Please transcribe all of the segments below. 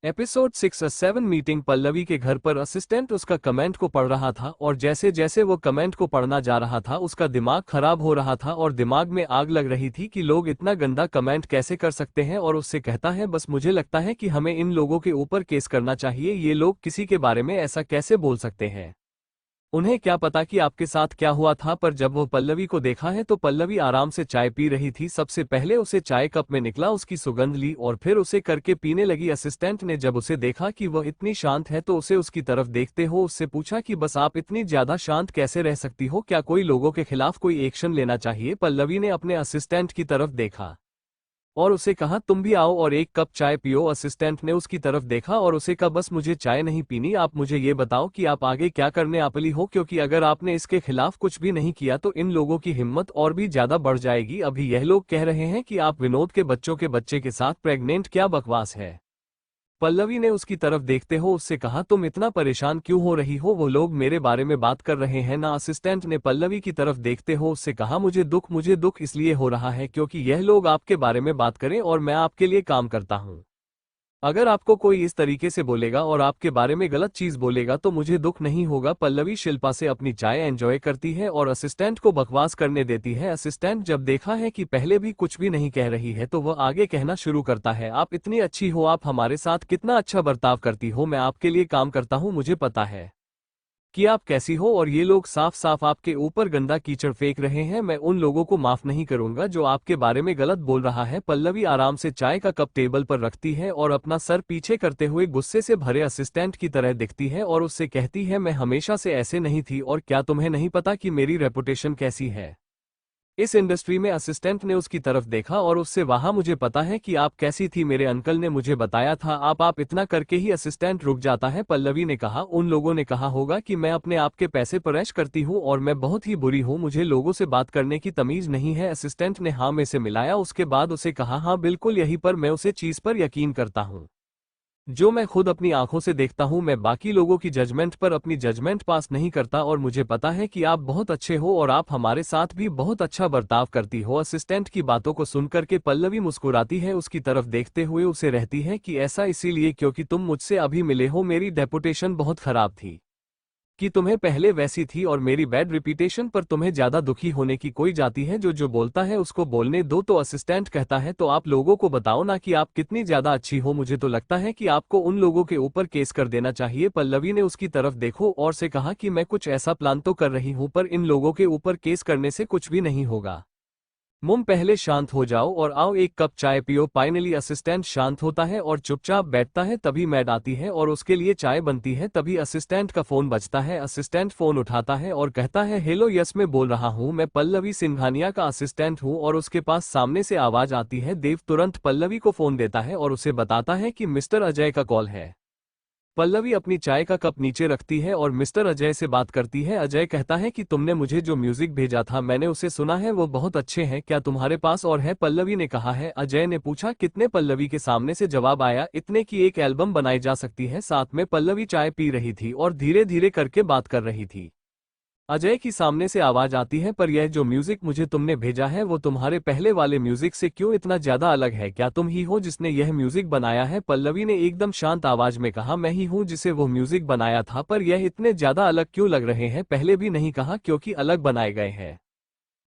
Episode 6 7 meeting. Pallavi के घर पर असिस्टेंट उसका कमेंट को पढ़ रहा था और जैसे जैसे वो कमेंट को पढ़ना जा रहा था उसका दिमाग खराब हो रहा था और दिमाग में आग लग रही थी कि लोग इतना गंदा कमेंट कैसे कर सकते हैं। और उससे कहता है, बस मुझे लगता है कि हमें इन लोगों के ऊपर केस करना चाहिए। ये लोग किसी के बारे में ऐसा कैसे बोल सकते हैं? उन्हें क्या पता कि आपके साथ क्या हुआ था। पर जब वो पल्लवी को देखा है तो पल्लवी आराम से चाय पी रही थी। सबसे पहले उसे चाय कप में निकला, उसकी सुगंध ली और फिर उसे करके पीने लगी। असिस्टेंट ने जब उसे देखा कि वह इतनी शांत है तो उसे उसकी तरफ देखते हो उससे पूछा कि बस आप इतनी ज्यादा शांत कैसे रह सकती हो? क्या कोई लोगों के खिलाफ कोई एक्शन लेना चाहिए? पल्लवी ने अपने असिस्टेंट की तरफ देखा और उसे कहा, तुम भी आओ और एक कप चाय पियो। असिस्टेंट ने उसकी तरफ देखा और उसे कहा, बस मुझे चाय नहीं पीनी, आप मुझे ये बताओ कि आप आगे क्या करने आपली हो, क्योंकि अगर आपने इसके खिलाफ कुछ भी नहीं किया तो इन लोगों की हिम्मत और भी ज्यादा बढ़ जाएगी। अभी यह लोग कह रहे हैं कि आप विनोद के बच्चों के बच्चे के साथ प्रेग्नेंट, क्या बकवास है? पल्लवी ने उसकी तरफ देखते हो उससे कहा, तुम इतना परेशान क्यों हो रही हो? वो लोग मेरे बारे में बात कर रहे हैं ना। असिस्टेंट ने पल्लवी की तरफ देखते हो उससे कहा, मुझे दुख इसलिए हो रहा है क्योंकि यह लोग आपके बारे में बात करें और मैं आपके लिए काम करता हूं। अगर आपको कोई इस तरीके से बोलेगा और आपके बारे में गलत चीज बोलेगा तो मुझे दुख नहीं होगा। पल्लवी शिल्पा से अपनी चाय एंजॉय करती है और असिस्टेंट को बकवास करने देती है। असिस्टेंट जब देखा है कि पहले भी कुछ भी नहीं कह रही है तो वह आगे कहना शुरू करता है, आप इतनी अच्छी हो, आप हमारे साथ कितना अच्छा बर्ताव करती हो, मैं आपके लिए काम करता हूं, मुझे पता है कि आप कैसी हो। और ये लोग साफ साफ आपके ऊपर गंदा कीचड़ फेंक रहे हैं। मैं उन लोगों को माफ नहीं करूंगा जो आपके बारे में गलत बोल रहा है। पल्लवी आराम से चाय का कप टेबल पर रखती है और अपना सर पीछे करते हुए गुस्से से भरे असिस्टेंट की तरह दिखती है और उससे कहती है, मैं हमेशा से ऐसे नहीं थी और क्या तुम्हें नहीं पता कि मेरी रेपुटेशन कैसी है इस इंडस्ट्री में? असिस्टेंट ने उसकी तरफ देखा और उससे, वहां मुझे पता है कि आप कैसी थी, मेरे अंकल ने मुझे बताया था। आप इतना करके ही असिस्टेंट रुक जाता है। पल्लवी ने कहा, उन लोगों ने कहा होगा कि मैं अपने आप के पैसे पर ऐश करती हूँ और मैं बहुत ही बुरी हूँ, मुझे लोगों से बात करने की तमीज नहीं है। असिस्टेंट ने हाँ में से मिलाया, उसके बाद उसे कहा, हाँ बिल्कुल यही पर मैं उसे चीज पर यकीन करता हूँ जो मैं खुद अपनी आंखों से देखता हूं। मैं बाकी लोगों की जजमेंट पर अपनी जजमेंट पास नहीं करता और मुझे पता है कि आप बहुत अच्छे हो और आप हमारे साथ भी बहुत अच्छा बर्ताव करती हो। असिस्टेंट की बातों को सुनकर के पल्लवी मुस्कुराती है, उसकी तरफ देखते हुए उसे रहती है कि ऐसा इसीलिए क्योंकि तुम मुझसे अभी मिले हो, मेरी डेपुटेशन बहुत खराब थी कि तुम्हें पहले वैसी थी और मेरी बैड रिपीटेशन पर तुम्हें ज्यादा दुखी होने की कोई जाती है? जो जो बोलता है उसको बोलने दो। तो असिस्टेंट कहता है, तो आप लोगों को बताओ ना कि आप कितनी ज्यादा अच्छी हो, मुझे तो लगता है कि आपको उन लोगों के ऊपर केस कर देना चाहिए। पल्लवी ने उसकी तरफ देखो और से कहा कि मैं कुछ ऐसा प्लान तो कर रही हूं पर इन लोगों के ऊपर केस करने से कुछ भी नहीं होगा। मुम पहले शांत हो जाओ और आओ एक कप चाय पियो। फाइनली असिस्टेंट शांत होता है और चुपचाप बैठता है। तभी मैड आती है और उसके लिए चाय बनती है। तभी असिस्टेंट का फोन बजता है। असिस्टेंट फोन उठाता है और कहता है, हेलो यस मैं बोल रहा हूँ, मैं पल्लवी सिंघानिया का असिस्टेंट हूँ। और उसके पास सामने से आवाज आती है। देव तुरंत पल्लवी को फोन देता है और उसे बताता है कि मिस्टर अजय का कॉल है। पल्लवी अपनी चाय का कप नीचे रखती है और मिस्टर अजय से बात करती है। अजय कहता है कि तुमने मुझे जो म्यूजिक भेजा था मैंने उसे सुना है, वो बहुत अच्छे हैं, क्या तुम्हारे पास और है? पल्लवी ने कहा है। अजय ने पूछा, कितने? पल्लवी के सामने से जवाब आया, इतने की एक एल्बम बनाई जा सकती है। साथ में पल्लवी चाय पी रही थी और धीरे धीरे करके बात कर रही थी। अजय की सामने से आवाज आती है, पर यह जो म्यूजिक मुझे तुमने भेजा है वो तुम्हारे पहले वाले म्यूजिक से क्यों इतना ज्यादा अलग है? क्या तुम ही हो जिसने यह म्यूजिक बनाया है? पल्लवी ने एकदम शांत आवाज में कहा, मैं ही हूं जिसे वो म्यूजिक बनाया था, पर यह इतने ज्यादा अलग क्यों लग रहे हैं? पहले भी नहीं कहा क्योंकि अलग बनाए गए हैं।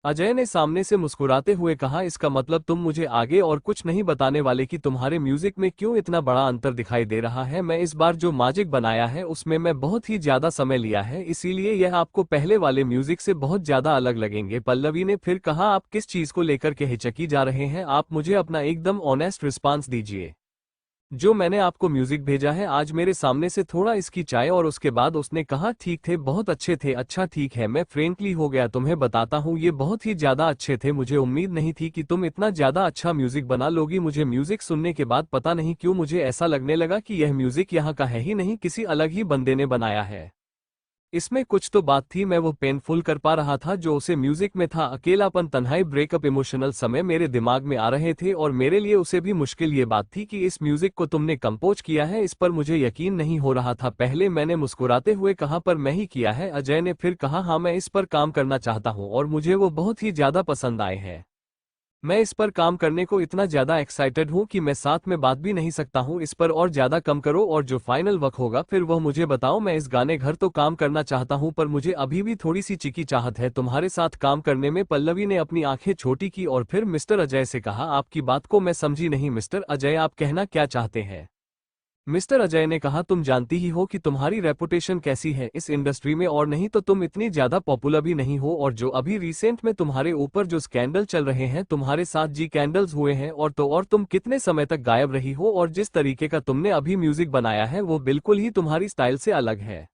अजय ने सामने से मुस्कुराते हुए कहा, इसका मतलब तुम मुझे आगे और कुछ नहीं बताने वाले कि तुम्हारे म्यूजिक में क्यों इतना बड़ा अंतर दिखाई दे रहा है? मैं इस बार जो मैजिक बनाया है उसमें मैं बहुत ही ज्यादा समय लिया है, इसीलिए यह आपको पहले वाले म्यूजिक से बहुत ज्यादा अलग लगेंगे। पल्लवी ने फिर कहा, आप किस चीज को लेकर के हिचकी जा रहे हैं? आप मुझे अपना एकदम ऑनेस्ट रिस्पांस दीजिए। जो मैंने आपको म्यूजिक भेजा है आज मेरे सामने से थोड़ा इसकी चाय। और उसके बाद उसने कहा, ठीक थे, बहुत अच्छे थे, अच्छा ठीक है, मैं फ्रेंकली हो गया, तुम्हें बताता हूँ ये बहुत ही ज्यादा अच्छे थे, मुझे उम्मीद नहीं थी कि तुम इतना ज्यादा अच्छा म्यूजिक बना लोगी। मुझे म्यूजिक सुनने के बाद पता नहीं क्यों मुझे ऐसा लगने लगा कि यह म्यूजिक यहाँ का है ही नहीं, किसी अलग ही बंदे ने बनाया है। इसमें कुछ तो बात थी, मैं वो पेनफुल कर पा रहा था जो उसे म्यूजिक में था। अकेलापन, तन्हाई, ब्रेकअप, इमोशनल समय मेरे दिमाग में आ रहे थे और मेरे लिए उसे भी मुश्किल ये बात थी कि इस म्यूजिक को तुमने कंपोज किया है, इस पर मुझे यकीन नहीं हो रहा था। पहले मैंने मुस्कुराते हुए कहा, पर मैं ही किया है। अजय ने फिर कहा, हाँ मैं इस पर काम करना चाहता हूँ और मुझे वो बहुत ही ज्यादा पसंद आए हैं। मैं इस पर काम करने को इतना ज्यादा एक्साइटेड हूँ कि मैं साथ में बात भी नहीं सकता हूँ। इस पर और ज्यादा कम करो और जो फाइनल वक्त होगा फिर वह मुझे बताओ। मैं इस गाने घर तो काम करना चाहता हूँ पर मुझे अभी भी थोड़ी सी चिकी चाहत है तुम्हारे साथ काम करने में। पल्लवी ने अपनी आंखें छोटी की और फिर मिस्टर अजय से कहा, आपकी बात को मैं समझी नहीं मिस्टर अजय, आप कहना क्या चाहते हैं? मिस्टर अजय ने कहा, तुम जानती ही हो कि तुम्हारी रेपुटेशन कैसी है इस इंडस्ट्री में, और नहीं तो तुम इतनी ज्यादा पॉपुलर भी नहीं हो। और जो अभी रिसेंट में तुम्हारे ऊपर जो स्कैंडल चल रहे हैं, तुम्हारे साथ जी कैंडल्स हुए हैं, और तुम कितने समय तक गायब रही हो, और जिस तरीके का तुमने अभी म्यूजिक बनाया है वो बिल्कुल ही तुम्हारी स्टाइल से अलग है।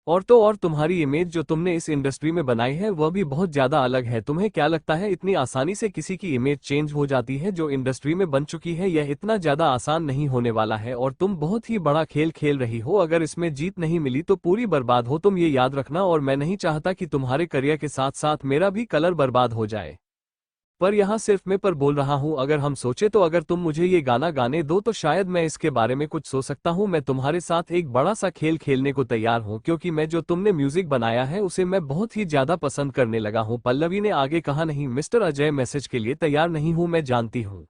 और तुम्हारी इमेज जो तुमने इस इंडस्ट्री में बनाई है वह भी बहुत ज्यादा अलग है। तुम्हें क्या लगता है इतनी आसानी से किसी की इमेज चेंज हो जाती है? जो इंडस्ट्री में बन चुकी है यह इतना ज्यादा आसान नहीं होने वाला है, और तुम बहुत ही बड़ा खेल खेल रही हो। अगर इसमें जीत नहीं मिली तो पूरी बर्बाद हो, तुम ये याद रखना। और मैं नहीं चाहता कि तुम्हारे करियर के साथ साथ मेरा भी कलर बर्बाद हो जाए। पर यहाँ सिर्फ मैं पर बोल रहा हूँ, अगर हम सोचे तो अगर तुम मुझे ये गाना गाने दो तो शायद मैं इसके बारे में कुछ सोच सकता हूँ। मैं तुम्हारे साथ एक बड़ा सा खेल खेलने को तैयार हूँ, क्योंकि मैं जो तुमने म्यूजिक बनाया है उसे मैं बहुत ही ज्यादा पसंद करने लगा हूँ। पल्लवी ने आगे कहा, नहीं मिस्टर अजय, मैसेज के लिए तैयार नहीं हूँ। मैं जानती हूँ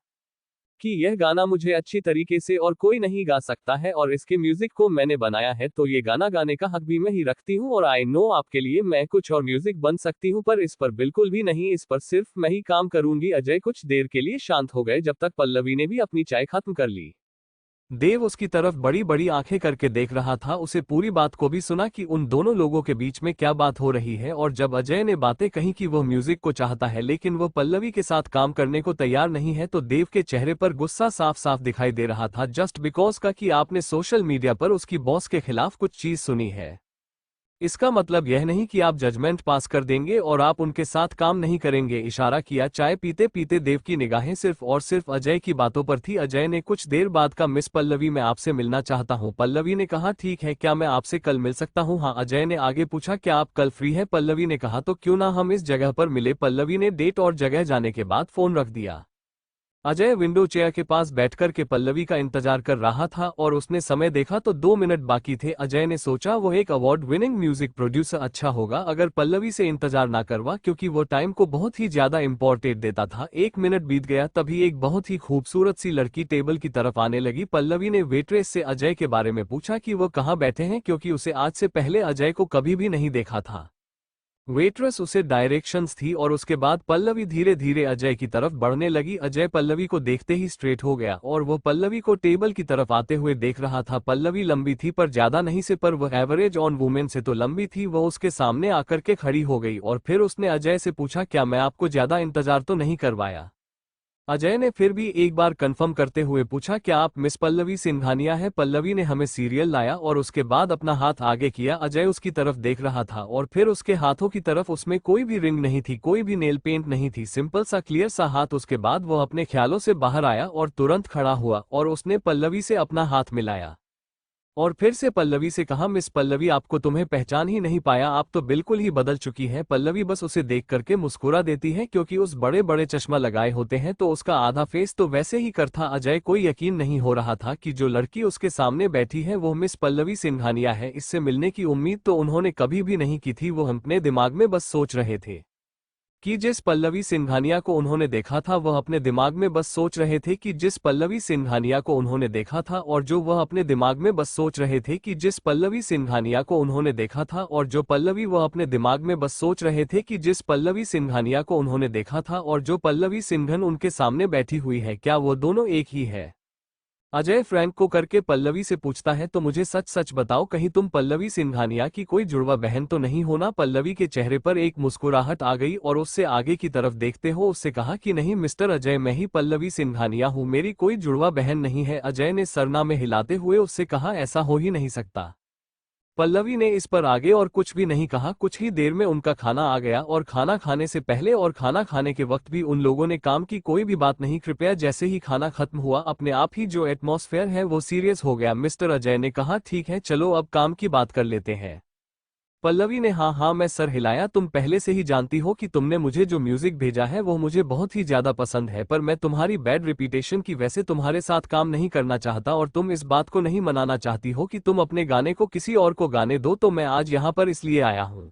कि यह गाना मुझे अच्छी तरीके से और कोई नहीं गा सकता है, और इसके म्यूजिक को मैंने बनाया है, तो ये गाना गाने का हक भी मैं ही रखती हूँ। और आई नो आपके लिए मैं कुछ और म्यूजिक बन सकती हूँ, पर इस पर बिल्कुल भी नहीं, इस पर सिर्फ मैं ही काम करूंगी। अजय कुछ देर के लिए शांत हो गए, जब तक पल्लवी ने भी अपनी चाय खत्म कर ली। देव उसकी तरफ बड़ी बड़ी आंखें करके देख रहा था, उसे पूरी बात को भी सुना कि उन दोनों लोगों के बीच में क्या बात हो रही है। और जब अजय ने बातें कही कि वह म्यूजिक को चाहता है लेकिन वह पल्लवी के साथ काम करने को तैयार नहीं है, तो देव के चेहरे पर गुस्सा साफ साफ दिखाई दे रहा था, जस्ट बिकॉज का कि आपने सोशल मीडिया पर उसकी बॉस के खिलाफ कुछ चीज सुनी है। इसका मतलब यह नहीं कि आप जजमेंट पास कर देंगे और आप उनके साथ काम नहीं करेंगे। इशारा किया। चाय पीते पीते देव की निगाहें सिर्फ और सिर्फ अजय की बातों पर थी। अजय ने कुछ देर बाद कहा, मिस पल्लवी, मैं आपसे मिलना चाहता हूं। पल्लवी ने कहा, ठीक है, क्या मैं आपसे कल मिल सकता हूं? हाँ। अजय ने आगे पूछा, क्या आप कल फ्री है? पल्लवी ने कहा, तो क्यों ना हम इस जगह पर मिले। पल्लवी ने डेट और जगह जाने के बाद फोन रख दिया। अजय विंडो चेयर के पास बैठकर के पल्लवी का इंतजार कर रहा था, और उसने समय देखा तो 2 मिनट बाकी थे। अजय ने सोचा वो एक अवार्ड विनिंग म्यूजिक प्रोड्यूसर अच्छा होगा अगर पल्लवी से इंतजार ना करवा, क्योंकि वो टाइम को बहुत ही ज्यादा इंपॉर्टेंट देता था। 1 मिनट बीत गया, तभी एक बहुत ही खूबसूरत सी लड़की टेबल की तरफ आने लगी। पल्लवी ने वेट्रेस से अजय के बारे में पूछा कि वो कहाँ बैठे हैं, क्योंकि उसे आज से पहले अजय को कभी भी नहीं देखा था। वेट्रेस उसे डायरेक्शंस थी, और उसके बाद पल्लवी धीरे धीरे अजय की तरफ बढ़ने लगी। अजय पल्लवी को देखते ही स्ट्रेट हो गया, और वो पल्लवी को टेबल की तरफ आते हुए देख रहा था। पल्लवी लंबी थी पर ज्यादा नहीं से, पर वह एवरेज ऑन वुमेन से तो लंबी थी। वह उसके सामने आकर के खड़ी हो गई, और फिर उसने अजय से पूछा, क्या मैं आपको ज्यादा इंतजार तो नहीं करवाया? अजय ने फिर भी एक बार कंफर्म करते हुए पूछा, क्या आप मिस पल्लवी सिंघानिया है? पल्लवी ने हमें सीरियल लाया, और उसके बाद अपना हाथ आगे किया। अजय उसकी तरफ देख रहा था, और फिर उसके हाथों की तरफ उसमें कोई भी रिंग नहीं थी, कोई भी नेल पेंट नहीं थी, सिंपल सा क्लियर सा हाथ। उसके बाद वह अपने ख्यालों से बाहर आया और तुरंत खड़ा हुआ, और उसने पल्लवी से अपना हाथ मिलाया, और फिर से पल्लवी से कहा, मिस पल्लवी, आपको तुम्हें पहचान ही नहीं पाया, आप तो बिल्कुल ही बदल चुकी हैं। पल्लवी बस उसे देख करके मुस्कुरा देती है, क्योंकि उस बड़े बड़े चश्मा लगाए होते हैं तो उसका आधा फेस तो वैसे ही कर था। अजय कोई यकीन नहीं हो रहा था कि जो लड़की उसके सामने बैठी है वो मिस पल्लवी सिंघानिया है। इससे मिलने की उम्मीद तो उन्होंने कभी भी नहीं की थी। वो अपने दिमाग में बस सोच रहे थे कि जिस पल्लवी सिंघानिया को उन्होंने देखा था, वह अपने दिमाग में बस सोच रहे थे कि जिस पल्लवी सिंघानिया को उन्होंने देखा था, और जो वह अपने दिमाग में बस सोच रहे थे कि जिस पल्लवी सिंघानिया को उन्होंने देखा था, और जो पल्लवी वह अपने दिमाग में बस सोच रहे थे कि जिस पल्लवी सिंघानिया को उन्होंने देखा था, और जो पल्लवी सिंघन उनके सामने बैठी हुई है, क्या वो दोनों एक ही है? अजय फ्रैंक को करके पल्लवी से पूछता है, तो मुझे सच सच बताओ, कहीं तुम पल्लवी सिंघानिया की कोई जुड़वा बहन तो नहीं हो ना? पल्लवी के चेहरे पर एक मुस्कुराहट आ गई, और उससे आगे की तरफ देखते हो उससे कहा कि नहीं मिस्टर अजय, मैं ही पल्लवी सिंघानिया हूँ, मेरी कोई जुड़वा बहन नहीं है। अजय ने सरना में हिलाते हुए उससे कहा, ऐसा हो ही नहीं सकता। पल्लवी ने इस पर आगे और कुछ भी नहीं कहा। कुछ ही देर में उनका खाना आ गया, और खाना खाने से पहले और खाना खाने के वक्त भी उन लोगों ने काम की कोई भी बात नहीं। कृपया जैसे ही खाना खत्म हुआ, अपने आप ही जो एटमॉस्फेयर है वो सीरियस हो गया। मिस्टर अजय ने कहा, ठीक है, चलो अब काम की बात कर लेते हैं। पल्लवी ने हाँ हाँ मैं सर हिलाया। तुम पहले से ही जानती हो कि तुमने मुझे जो म्यूजिक भेजा है वो मुझे बहुत ही ज्यादा पसंद है, पर मैं तुम्हारी बैड रिपीटेशन की वजह से तुम्हारे साथ काम नहीं करना चाहता, और तुम इस बात को नहीं मनाना चाहती हो कि तुम अपने गाने को किसी और को गाने दो, तो मैं आज यहाँ पर इसलिए आया हूँ।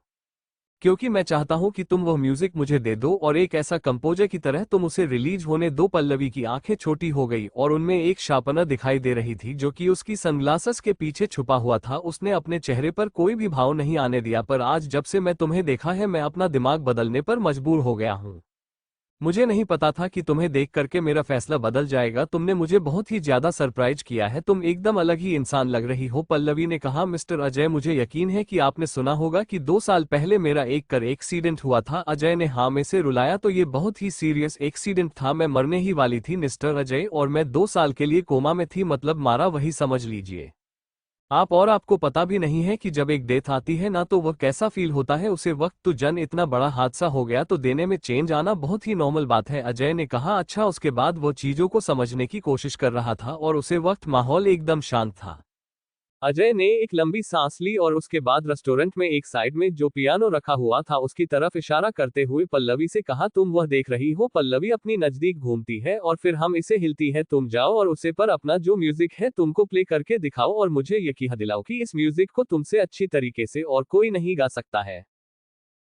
क्योंकि मैं चाहता हूं कि तुम वह म्यूजिक मुझे दे दो और एक ऐसा कंपोजर की तरह तुम उसे रिलीज होने दो। पल्लवी की आंखें छोटी हो गई और उनमें एक शार्पनर दिखाई दे रही थी जो कि उसकी सनग्लासेस के पीछे छुपा हुआ था। उसने अपने चेहरे पर कोई भी भाव नहीं आने दिया। पर आज जब से मैं तुम्हें देखा है मैं अपना दिमाग बदलने पर मजबूर हो गया हूं। मुझे नहीं पता था कि तुम्हें देख करके मेरा फैसला बदल जाएगा। तुमने मुझे बहुत ही ज्यादा सरप्राइज किया है। तुम एकदम अलग ही इंसान लग रही हो। पल्लवी ने कहा, मिस्टर अजय मुझे यकीन है कि आपने सुना होगा कि 2 साल पहले मेरा एक कार एक्सीडेंट हुआ था। अजय ने हाँ में से रुलाया। तो ये बहुत ही सीरियस एक्सीडेंट था, मैं मरने ही वाली थी मिस्टर अजय, और मैं 2 साल के लिए कोमा में थी, मतलब मारा वही समझ लीजिए आप। और आपको पता भी नहीं है कि जब एक डेथ आती है ना तो वह कैसा फील होता है उसे वक्त। तो जन इतना बड़ा हादसा हो गया तो देने में चेंज आना बहुत ही नॉर्मल बात है। अजय ने कहा, अच्छा। उसके बाद वो चीजों को समझने की कोशिश कर रहा था और उसे वक्त माहौल एकदम शांत था। अजय ने एक लंबी सांस ली और उसके बाद रेस्टोरेंट में एक साइड में जो पियानो रखा हुआ था उसकी तरफ इशारा करते हुए पल्लवी से कहा, तुम वह देख रही हो। पल्लवी अपनी नजदीक घूमती है और फिर हम इसे हिलती है। तुम जाओ और उसे पर अपना जो म्यूजिक है तुमको प्ले करके दिखाओ और मुझे यकीन दिलाओ कि इस म्यूजिक को तुमसे अच्छी तरीके से और कोई नहीं गा सकता है।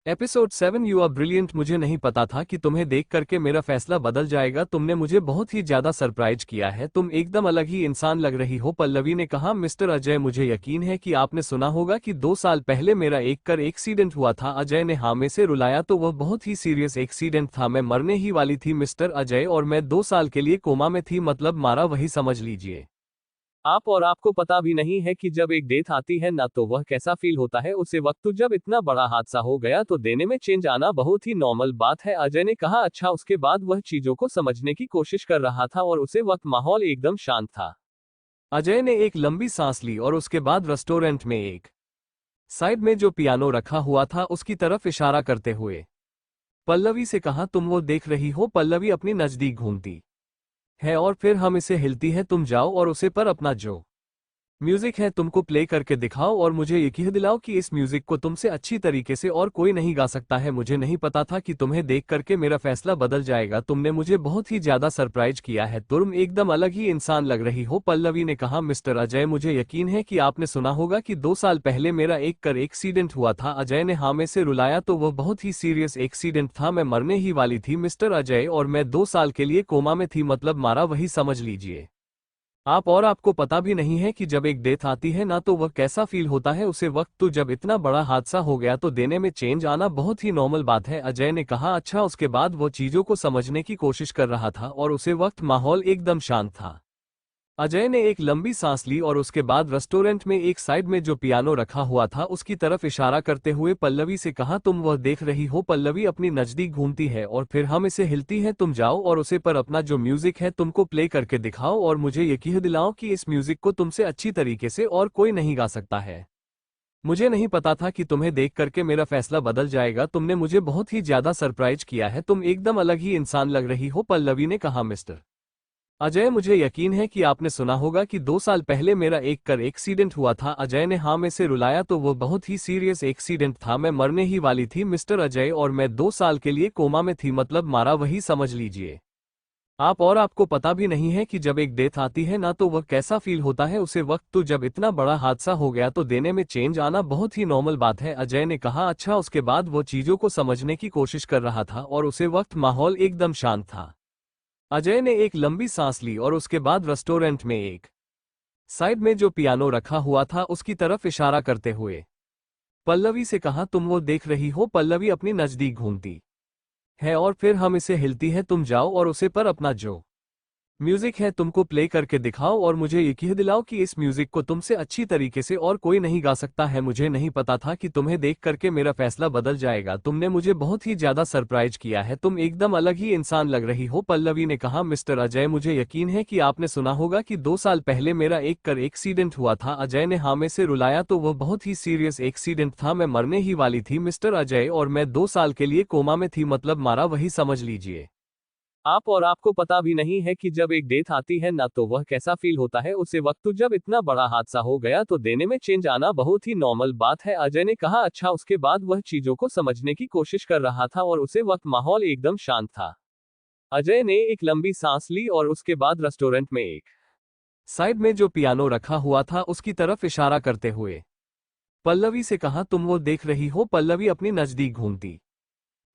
Episode 7 you are brilliant. मुझे नहीं पता था कि तुम्हें देख करके मेरा फैसला बदल जाएगा। तुमने मुझे बहुत ही ज्यादा सरप्राइज किया है। तुम एकदम अलग ही इंसान लग रही हो। पल्लवी ने कहा, मिस्टर अजय मुझे यकीन है कि आपने सुना होगा कि 2 साल पहले मेरा एक कार एक्सीडेंट हुआ था। अजय ने हाँ में से रुलाया। तो वह बहुत ही सीरियस एक्सीडेंट था, मैं मरने ही वाली थी मिस्टर अजय, और मैं 2 साल के लिए कोमा में थी, मतलब मारा वही समझ लीजिए आप। और आपको पता भी नहीं है कि जब एक डेथ आती है ना तो वह कैसा फील होता है उसे वक्त। तो जब इतना बड़ा हादसा हो गया तो देने में चेंज आना बहुत ही नॉर्मल बात है। अजय ने कहा, अच्छा। उसके बाद वह चीजों को समझने की कोशिश कर रहा था और उसे वक्त माहौल एकदम शांत था। अजय ने एक लंबी सांस ली और उसके बाद रेस्टोरेंट में एक साइड में जो पियानो रखा हुआ था उसकी तरफ इशारा करते हुए पल्लवी से कहा, तुम वो देख रही हो। पल्लवी अपनी नजदीक घूमती है और फिर हम इसे हिलती है। तुम जाओ और उसे पर अपना जो म्यूजिक है तुमको प्ले करके दिखाओ और मुझे यकीन दिलाओ कि इस म्यूजिक को तुमसे अच्छी तरीके से और कोई नहीं गा सकता है। मुझे नहीं पता था कि तुम्हें देख करके मेरा फैसला बदल जाएगा। तुमने मुझे बहुत ही ज्यादा सरप्राइज किया है। तुम एकदम अलग ही इंसान लग रही हो। पल्लवी ने कहा, मिस्टर अजय मुझे यकीन है कि आपने सुना होगा कि 2 साल पहले मेरा एक कार एक्सीडेंट हुआ था। अजय ने हाँ में से रुलाया। तो वह बहुत ही सीरियस एक्सीडेंट था, मैं मरने ही वाली थी मिस्टर अजय, और मैं 2 साल के लिए कोमा में थी, मतलब मारा वही समझ लीजिए आप। और आपको पता भी नहीं है कि जब एक डेथ आती है ना तो वह कैसा फील होता है उसे वक्त। तो जब इतना बड़ा हादसा हो गया तो देने में चेंज आना बहुत ही नॉर्मल बात है। अजय ने कहा, अच्छा। उसके बाद वो चीजों को समझने की कोशिश कर रहा था और उसे वक्त माहौल एकदम शांत था। अजय ने एक लंबी सांस ली और उसके बाद रेस्टोरेंट में एक साइड में जो पियानो रखा हुआ था उसकी तरफ इशारा करते हुए पल्लवी से कहा, तुम वह देख रही हो। पल्लवी अपनी नजदीक घूमती है और फिर हम इसे हिलती है। तुम जाओ और उसे पर अपना जो म्यूजिक है तुमको प्ले करके दिखाओ और मुझे यकीन दिलाओ कि इस म्यूजिक को तुमसे अच्छी तरीके से और कोई नहीं गा सकता है। मुझे नहीं पता था कि तुम्हें देख करके मेरा फैसला बदल जाएगा। तुमने मुझे बहुत ही ज्यादा सरप्राइज किया है। तुम एकदम अलग ही इंसान लग रही हो। पल्लवी ने कहा, मिस्टर अजय मुझे यकीन है कि आपने सुना होगा कि 2 साल पहले मेरा एक कार एक्सीडेंट हुआ था। अजय ने हाँ में से रुलाया। तो वो बहुत ही सीरियस एक्सीडेंट था, मैं मरने ही वाली थी मिस्टर अजय, और मैं 2 साल के लिए कोमा में थी, मतलब मारा वही समझ लीजिए आप। और आपको पता भी नहीं है कि जब एक डेथ आती है ना तो वह कैसा फील होता है उसे वक्त। तो जब इतना बड़ा हादसा हो गया तो देने में चेंज आना बहुत ही नॉर्मल बात है। अजय ने कहा, अच्छा। उसके बाद वो चीजों को समझने की कोशिश कर रहा था और उसे वक्त माहौल एकदम शांत था। अजय ने एक लंबी सांस ली और उसके बाद रेस्टोरेंट में एक साइड में जो पियानो रखा हुआ था उसकी तरफ इशारा करते हुए पल्लवी से कहा, तुम वो देख रही हो। पल्लवी अपनी नजदीक घूमती है और फिर हम इसे हिलती है। तुम जाओ और उसे पर अपना जो म्यूजिक है तुमको प्ले करके दिखाओ और मुझे यकीन दिलाओ कि इस म्यूजिक को तुमसे अच्छी तरीके से और कोई नहीं गा सकता है। मुझे नहीं पता था कि तुम्हें देख करके मेरा फैसला बदल जाएगा। तुमने मुझे बहुत ही ज्यादा सरप्राइज किया है। तुम एकदम अलग ही इंसान लग रही हो। पल्लवी ने कहा, मिस्टर अजय मुझे यकीन है कि आपने सुना होगा कि 2 साल पहले मेरा एक कार एक्सीडेंट हुआ था। अजय ने हाँ में से रुलाया। तो वह बहुत ही सीरियस एक्सीडेंट था, मैं मरने ही वाली थी मिस्टर अजय, और मैं 2 साल के लिए कोमा में थी, मतलब मारा वही समझ लीजिए आप। और आपको पता भी नहीं है कि जब एक डेथ आती है ना तो वह कैसा फील होता है उसे वक्त। तो जब इतना बड़ा हादसा हो गया तो देने में चेंज आना बहुत ही नॉर्मल बात है। अजय ने कहा, अच्छा। उसके बाद वह चीजों को समझने की कोशिश कर रहा था और उसे वक्त माहौल एकदम शांत था। अजय ने एक लंबी सांस ली और उसके बाद रेस्टोरेंट में एक साइड में जो पियानो रखा हुआ था उसकी तरफ इशारा करते हुए पल्लवी से कहा तुम वो देख रही हो। पल्लवी अपनी नजदीक घूमती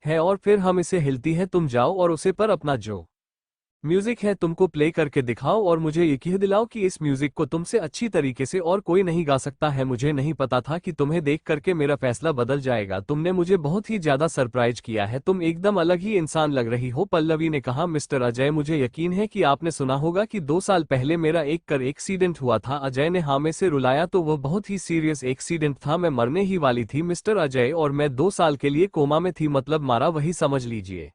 है और फिर हम इसे हिलती है। तुम जाओ और उसे पर अपना जो म्यूजिक है तुमको प्ले करके दिखाओ और मुझे यकीन दिलाओ कि इस म्यूजिक को तुमसे अच्छी तरीके से और कोई नहीं गा सकता है। मुझे नहीं पता था कि तुम्हें देख करके मेरा फैसला बदल जाएगा। तुमने मुझे बहुत ही ज्यादा सरप्राइज किया है। तुम एकदम अलग ही इंसान लग रही हो। पल्लवी ने कहा मिस्टर अजय, मुझे यकीन है कि आपने सुना होगा कि 2 साल पहले मेरा एक कार एक्सीडेंट हुआ था। अजय ने हाँ में से रुलाया तो वह बहुत ही सीरियस एक्सीडेंट था। मैं मरने ही वाली थी मिस्टर अजय, और मैं 2 साल के लिए कोमा में थी, मतलब मारा वही समझ लीजिए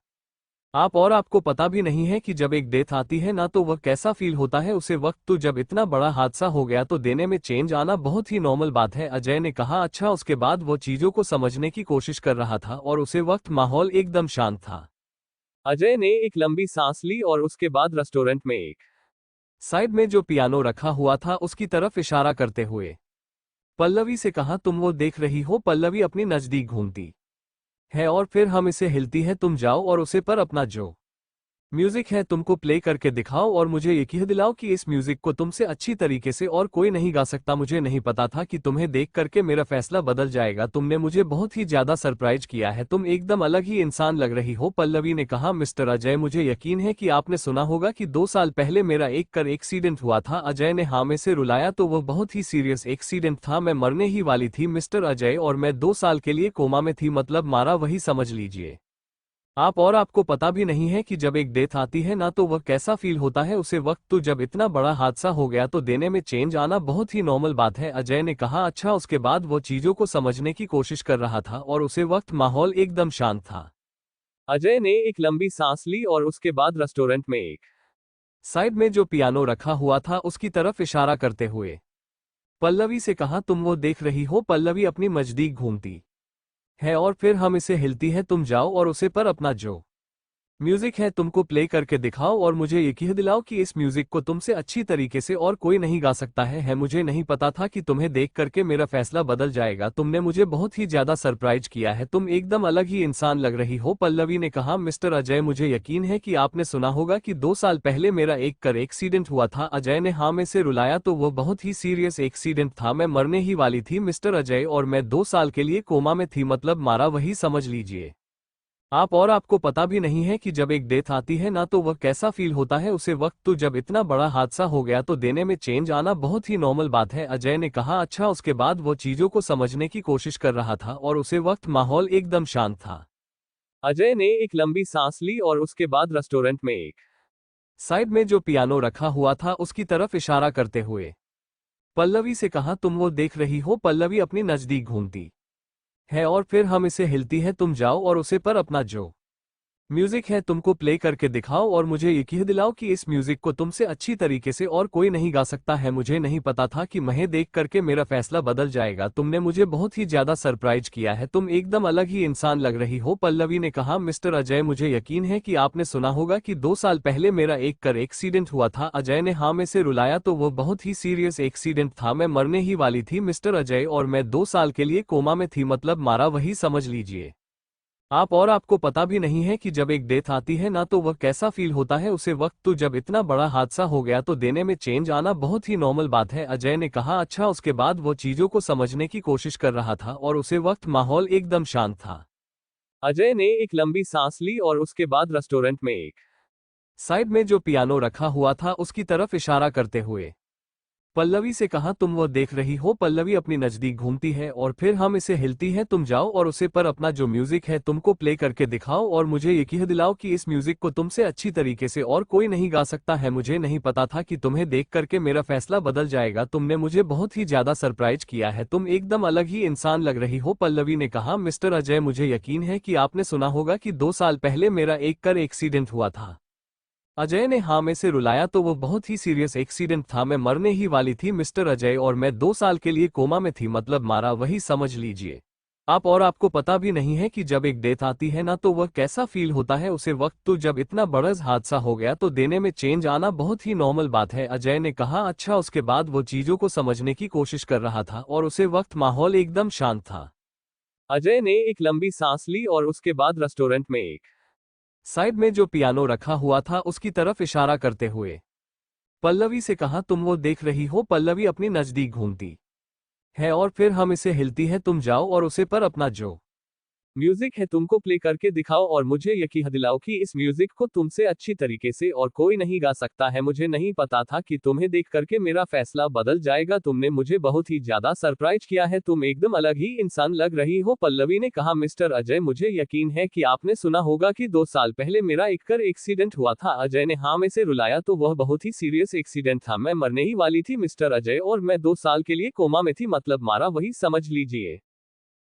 आप। और आपको पता भी नहीं है कि जब एक डेथ आती है ना तो वह कैसा फील होता है उसे वक्त। तो जब इतना बड़ा हादसा हो गया तो देने में चेंज आना बहुत ही नॉर्मल बात है। अजय ने कहा अच्छा। उसके बाद वो चीजों को समझने की कोशिश कर रहा था और उसे वक्त माहौल एकदम शांत था। अजय ने एक लंबी सांस ली और उसके बाद रेस्टोरेंट में एक साइड में जो पियानो रखा हुआ था उसकी तरफ इशारा करते हुए पल्लवी से कहा तुम वो देख रही हो। पल्लवी अपनी नजदीक घूमती है और फिर हम इसे हिलती है। तुम जाओ और उसे पर अपना जो म्यूजिक है तुमको प्ले करके दिखाओ और मुझे यकीन दिलाओ कि इस म्यूजिक को तुमसे अच्छी तरीके से और कोई नहीं गा सकता। मुझे नहीं पता था कि तुम्हें देख करके मेरा फैसला बदल जाएगा। तुमने मुझे बहुत ही ज्यादा सरप्राइज किया है। तुम एकदम अलग ही इंसान लग रही हो। पल्लवी ने कहा मिस्टर अजय, मुझे यकीन है कि आपने सुना होगा कि 2 साल पहले मेरा एक कार एक्सीडेंट हुआ था। अजय ने हाँ में से रुलाया तो वह बहुत ही सीरियस एक्सीडेंट था। मैं मरने ही वाली थी मिस्टर अजय, और मैं 2 साल के लिए कोमा में थी, मतलब मारा वही समझ लीजिए आप। और आपको पता भी नहीं है कि जब एक डेथ आती है ना तो वह कैसा फील होता है उसे वक्त। तो जब इतना बड़ा हादसा हो गया तो देने में चेंज आना बहुत ही नॉर्मल बात है। अजय ने कहा अच्छा। उसके बाद वो चीजों को समझने की कोशिश कर रहा था और उसे वक्त माहौल एकदम शांत था। अजय ने एक लंबी सांस ली और उसके बाद रेस्टोरेंट में एक साइड में जो पियानो रखा हुआ था उसकी तरफ इशारा करते हुए पल्लवी से कहा तुम वो देख रही हो। पल्लवी अपनी नजदीक घूमती है और फिर हम इसे हिलती है। तुम जाओ और उसे पर अपना जो म्यूजिक है तुमको प्ले करके दिखाओ और मुझे यकीन दिलाओ कि इस म्यूजिक को तुमसे अच्छी तरीके से और कोई नहीं गा सकता है। मुझे नहीं पता था कि तुम्हें देख करके मेरा फैसला बदल जाएगा। तुमने मुझे बहुत ही ज्यादा सरप्राइज किया है। तुम एकदम अलग ही इंसान लग रही हो। पल्लवी ने कहा मिस्टर अजय, मुझे यकीन है कि आपने सुना होगा कि 2 साल पहले मेरा एक कार एक्सीडेंट हुआ था। अजय ने हाँ में से रुलाया तो वह बहुत ही सीरियस एक्सीडेंट था। मैं मरने ही वाली थी मिस्टर अजय, और मैं 2 साल के लिए कोमा में थी, मतलब मारा वही समझ लीजिए आप। और आपको पता भी नहीं है कि जब एक डेथ आती है ना तो वह कैसा फील होता है उसे वक्त। तो जब इतना बड़ा हादसा हो गया तो देने में चेंज आना बहुत ही नॉर्मल बात है। अजय ने कहा अच्छा। उसके बाद वो चीजों को समझने की कोशिश कर रहा था और उसे वक्त माहौल एकदम शांत था। अजय ने एक लंबी सांस ली और उसके बाद रेस्टोरेंट में एक साइड में जो पियानो रखा हुआ था उसकी तरफ इशारा करते हुए पल्लवी से कहा तुम वो देख रही हो। पल्लवी अपनी नजदीक घूमती है और फिर हम इसे हिलती है। तुम जाओ और उसे पर अपना जो म्यूजिक है तुमको प्ले करके दिखाओ और मुझे यकीन दिलाओ कि इस म्यूजिक को तुमसे अच्छी तरीके से और कोई नहीं गा सकता है। मुझे नहीं पता था कि मैं देख करके मेरा फैसला बदल जाएगा। तुमने मुझे बहुत ही ज्यादा सरप्राइज किया है। तुम एकदम अलग ही इंसान लग रही हो। पल्लवी ने कहा मिस्टर अजय, मुझे यकीन है कि आपने सुना होगा कि 2 साल पहले मेरा एक कार एक्सीडेंट हुआ था। अजय ने हाँ में से रुलाया तो वह बहुत ही सीरियस एक्सीडेंट था। मैं मरने ही वाली थी मिस्टर अजय, और मैं 2 साल के लिए कोमा में थी, मतलब मारा वही समझ लीजिए आप। और आपको पता भी नहीं है कि जब एक डेथ आती है ना तो वह कैसा फील होता है उसे वक्त। तो जब इतना बड़ा हादसा हो गया तो देने में चेंज आना बहुत ही नॉर्मल बात है। अजय ने कहा अच्छा। उसके बाद वो चीजों को समझने की कोशिश कर रहा था और उसे वक्त माहौल एकदम शांत था। अजय ने एक लंबी सांस ली और उसके बाद रेस्टोरेंट में एक साइड में जो पियानो रखा हुआ था उसकी तरफ इशारा करते हुए पल्लवी से कहा तुम वो देख रही हो। पल्लवी अपनी नजदीक घूमती है और फिर हम इसे हिलती है। तुम जाओ और उसे पर अपना जो म्यूजिक है तुमको प्ले करके दिखाओ और मुझे यकीन दिलाओ कि इस म्यूजिक को तुमसे अच्छी तरीके से और कोई नहीं गा सकता है। मुझे नहीं पता था कि तुम्हें देख करके मेरा फैसला बदल जाएगा। तुमने मुझे बहुत ही ज्यादा सरप्राइज किया है। तुम एकदम अलग ही इंसान लग रही हो। पल्लवी ने कहा मिस्टर अजय, मुझे यकीन है कि आपने सुना होगा कि 2 साल पहले मेरा एक कार एक्सीडेंट हुआ था। अजय ने हाँ में से रुलाया तो वो बहुत ही सीरियस एक्सीडेंट था। मैं मरने ही वाली थी मिस्टर अजय, और मैं 2 साल के लिए कोमा में थी, मतलब मारा वही समझ लीजिए आप। और आपको पता भी नहीं है कि जब एक डेथ आती है ना तो वह कैसा फील होता है उसे वक्त। तो जब इतना बड़ा हादसा हो गया तो देने में चेंज आना बहुत ही नॉर्मल बात है। अजय ने कहा अच्छा। उसके बाद वो चीजों को समझने की कोशिश कर रहा था और उसे वक्त माहौल एकदम शांत था। अजय ने एक लंबी सांस ली और उसके बाद रेस्टोरेंट में एक साइड में जो पियानो रखा हुआ था उसकी तरफ इशारा करते हुए पल्लवी से कहा तुम वो देख रही हो। पल्लवी अपनी नजदीक घूमती है और फिर हम इसे हिलती है तुम जाओ और उसे पर अपना जो म्यूजिक है तुमको प्ले करके दिखाओ और मुझे यकीन दिलाओ कि इस म्यूजिक को तुमसे अच्छी तरीके से और कोई नहीं गा सकता है। मुझे नहीं पता था कि तुम्हें देख करके मेरा फैसला बदल जाएगा। तुमने मुझे बहुत ही ज्यादा सरप्राइज किया है। तुम एकदम अलग ही इंसान लग रही हो, पल्लवी ने कहा। मिस्टर अजय, मुझे यकीन है कि आपने सुना होगा कि 2 साल पहले मेरा एक कार एक्सीडेंट हुआ था। अजय ने हाँ में से रुलाया। तो वह बहुत ही सीरियस एक्सीडेंट था, मैं मरने ही वाली थी मिस्टर अजय, और मैं 2 साल के लिए कोमा में थी, मतलब मारा वही समझ लीजिए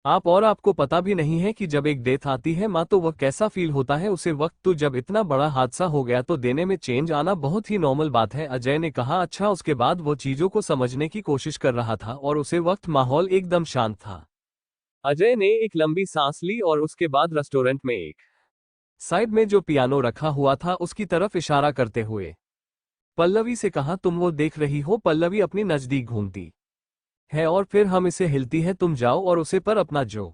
आप। और आपको पता भी नहीं है कि जब एक डेथ आती है माँ तो वह कैसा फील होता है उसे वक्त। तो जब इतना बड़ा हादसा हो गया तो देने में चेंज आना बहुत ही नॉर्मल बात है, अजय ने कहा। अच्छा, उसके बाद वो चीजों को समझने की कोशिश कर रहा था और उसे वक्त माहौल एकदम शांत था। अजय ने एक लंबी सांस ली और उसके बाद रेस्टोरेंट में एक साइड में जो पियानो रखा हुआ था उसकी तरफ इशारा करते हुए पल्लवी से कहा, तुम वो देख रही हो? पल्लवी अपनी नजदीक घूमती है और फिर हम इसे हिलती है तुम जाओ और उसे पर अपना जो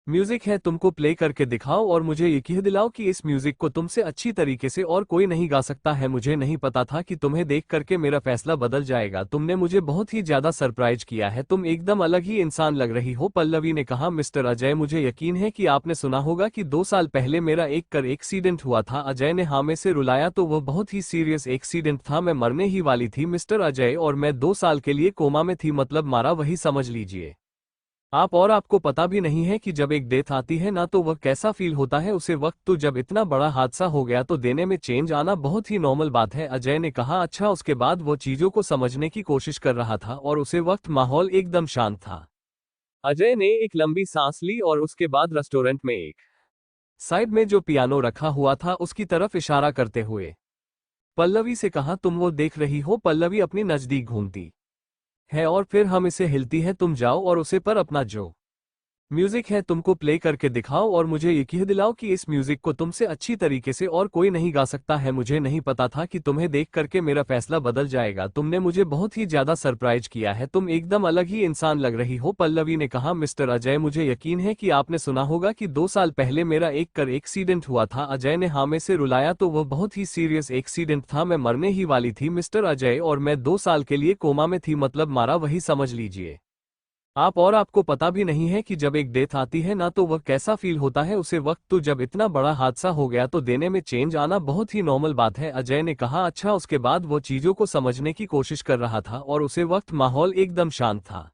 म्यूजिक है तुमको प्ले करके दिखाओ और मुझे यकीन दिलाओ कि इस म्यूजिक को तुमसे अच्छी तरीके से और कोई नहीं गा सकता है। मुझे नहीं पता था कि तुम्हें देख करके मेरा फैसला बदल जाएगा। तुमने मुझे बहुत ही ज्यादा सरप्राइज किया है। तुम एकदम अलग ही इंसान लग रही हो, पल्लवी ने कहा। मिस्टर अजय, मुझे यकीन है कि आपने सुना होगा कि 2 साल पहले मेरा एक कार एक्सीडेंट हुआ था। अजय ने हाँ में से रुलाया। तो वह बहुत ही सीरियस एक्सीडेंट था, मैं मरने ही वाली थी मिस्टर अजय, और मैं 2 साल के लिए कोमा में थी, मतलब मारा वही समझ लीजिए आप। और आपको पता भी नहीं है कि जब एक डेथ आती है ना तो वह कैसा फील होता है उसे वक्त। तो जब इतना बड़ा हादसा हो गया तो देने में चेंज आना बहुत ही नॉर्मल बात है, अजय ने कहा। अच्छा, उसके बाद वो चीजों को समझने की कोशिश कर रहा था और उसे वक्त माहौल एकदम शांत था। अजय ने एक लंबी सांस ली और उसके बाद रेस्टोरेंट में एक साइड में जो पियानो रखा हुआ था उसकी तरफ इशारा करते हुए पल्लवी से कहा, तुम वो देख रही हो? पल्लवी अपनी नजदीक घूमती है और फिर हम इसे हिलती है तुम जाओ और उसे पर अपना जो म्यूजिक है तुमको प्ले करके दिखाओ और मुझे यकीन दिलाओ कि इस म्यूजिक को तुमसे अच्छी तरीके से और कोई नहीं गा सकता है। मुझे नहीं पता था कि तुम्हें देख करके मेरा फैसला बदल जाएगा। तुमने मुझे बहुत ही ज्यादा सरप्राइज किया है। तुम एकदम अलग ही इंसान लग रही हो, पल्लवी ने कहा। मिस्टर अजय, मुझे यकीन है कि आपने सुना होगा कि 2 साल पहले मेरा एक कार एक्सीडेंट हुआ था। अजय ने हाँ में से रुलाया। तो वह बहुत ही सीरियस एक्सीडेंट था, मैं मरने ही वाली थी मिस्टर अजय, और मैं 2 साल के लिए कोमा में थी, मतलब मारा वही समझ लीजिए आप। और आपको पता भी नहीं है कि जब एक डेथ आती है ना तो वह कैसा फील होता है उसे वक्त। तो जब इतना बड़ा हादसा हो गया तो देने में चेंज आना बहुत ही नॉर्मल बात है, अजय ने कहा। अच्छा, उसके बाद वो चीजों को समझने की कोशिश कर रहा था और उसे वक्त माहौल एकदम शांत था।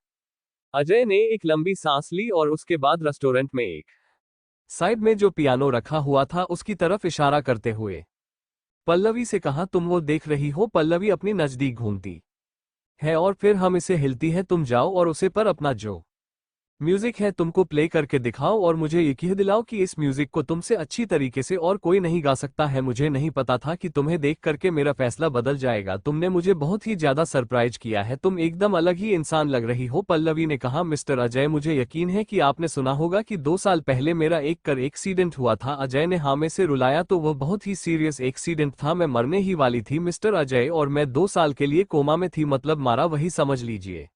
अजय ने एक लंबी सांस ली और उसके बाद रेस्टोरेंट में एक साइड में जो पियानो रखा हुआ था उसकी तरफ इशारा करते हुए पल्लवी से कहा, तुम वो देख रही हो? पल्लवी अपनी नजदीक घूमती है और फिर हम इसे हिलती है तुम जाओ और उसे पर अपना जो म्यूजिक है तुमको प्ले करके दिखाओ और मुझे यकीन दिलाओ कि इस म्यूजिक को तुमसे अच्छी तरीके से और कोई नहीं गा सकता है। मुझे नहीं पता था कि तुम्हें देख करके मेरा फैसला बदल जाएगा। तुमने मुझे बहुत ही ज्यादा सरप्राइज किया है। तुम एकदम अलग ही इंसान लग रही हो, पल्लवी ने कहा। मिस्टर अजय, मुझे यकीन है कि आपने सुना होगा कि 2 साल पहले मेरा एक कार एक्सीडेंट हुआ था। अजय ने हाँ में से रुलाया। तो वह बहुत ही सीरियस एक्सीडेंट था, मैं मरने ही वाली थी मिस्टर अजय, और मैं 2 साल के लिए कोमा में थी, मतलब मारा वही समझ लीजिए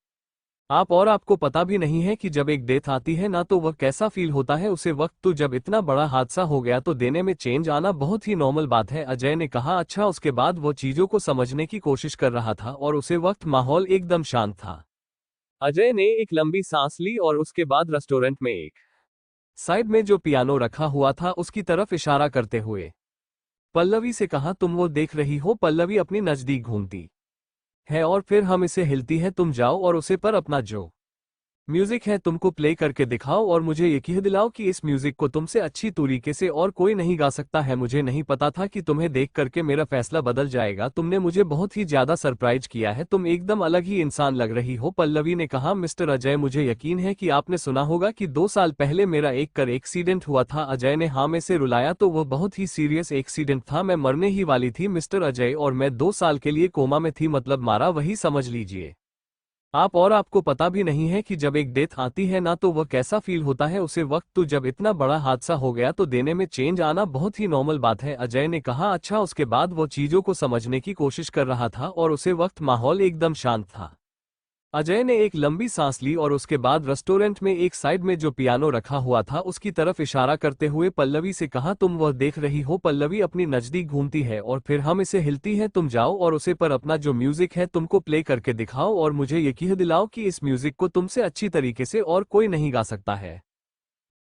आप। और आपको पता भी नहीं है कि जब एक डेथ आती है ना तो वह कैसा फील होता है उसे वक्त। तो जब इतना बड़ा हादसा हो गया तो देने में चेंज आना बहुत ही नॉर्मल बात है, अजय ने कहा। अच्छा, उसके बाद वो चीजों को समझने की कोशिश कर रहा था और उसे वक्त माहौल एकदम शांत था। अजय ने एक लंबी सांस ली और उसके बाद रेस्टोरेंट में एक साइड में जो पियानो रखा हुआ था उसकी तरफ इशारा करते हुए पल्लवी से कहा, तुम वो देख रही हो? पल्लवी अपनी नजदीक घूमती है और फिर हम इसे हिलती है तुम जाओ और उसे पर अपना जो म्यूजिक है तुमको प्ले करके दिखाओ और मुझे यकीन दिलाओ कि इस म्यूजिक को तुमसे अच्छी तरीके से और कोई नहीं गा सकता है। मुझे नहीं पता था कि तुम्हें देख करके मेरा फैसला बदल जाएगा। तुमने मुझे बहुत ही ज्यादा सरप्राइज किया है। तुम एकदम अलग ही इंसान लग रही हो, पल्लवी ने कहा। मिस्टर अजय, मुझे यकीन है कि आपने सुना होगा कि 2 साल पहले मेरा एक कार एक्सीडेंट हुआ था। अजय ने हाँ में से रुलाया। तो वह बहुत ही सीरियस एक्सीडेंट था, मैं मरने ही वाली थी मिस्टर अजय, और मैं 2 साल के लिए कोमा में थी, मतलब मारा वही समझ लीजिए आप। और आपको पता भी नहीं है कि जब एक डेथ आती है ना तो वह कैसा फील होता है उसे वक्त। तो जब इतना बड़ा हादसा हो गया तो देने में चेंज आना बहुत ही नॉर्मल बात है, अजय ने कहा। अच्छा, उसके बाद वो चीजों को समझने की कोशिश कर रहा था और उसे वक्त माहौल एकदम शांत था। अजय ने एक लंबी सांस ली और उसके बाद रेस्टोरेंट में एक साइड में जो पियानो रखा हुआ था उसकी तरफ इशारा करते हुए पल्लवी से कहा, तुम वह देख रही हो? पल्लवी अपनी नजदीक घूमती है और फिर हम इसे हिलती है। तुम जाओ और उसे पर अपना जो म्यूजिक है तुमको प्ले करके दिखाओ और मुझे यकीन दिलाओ कि इस म्यूजिक को तुमसे अच्छी तरीके से और कोई नहीं गा सकता है।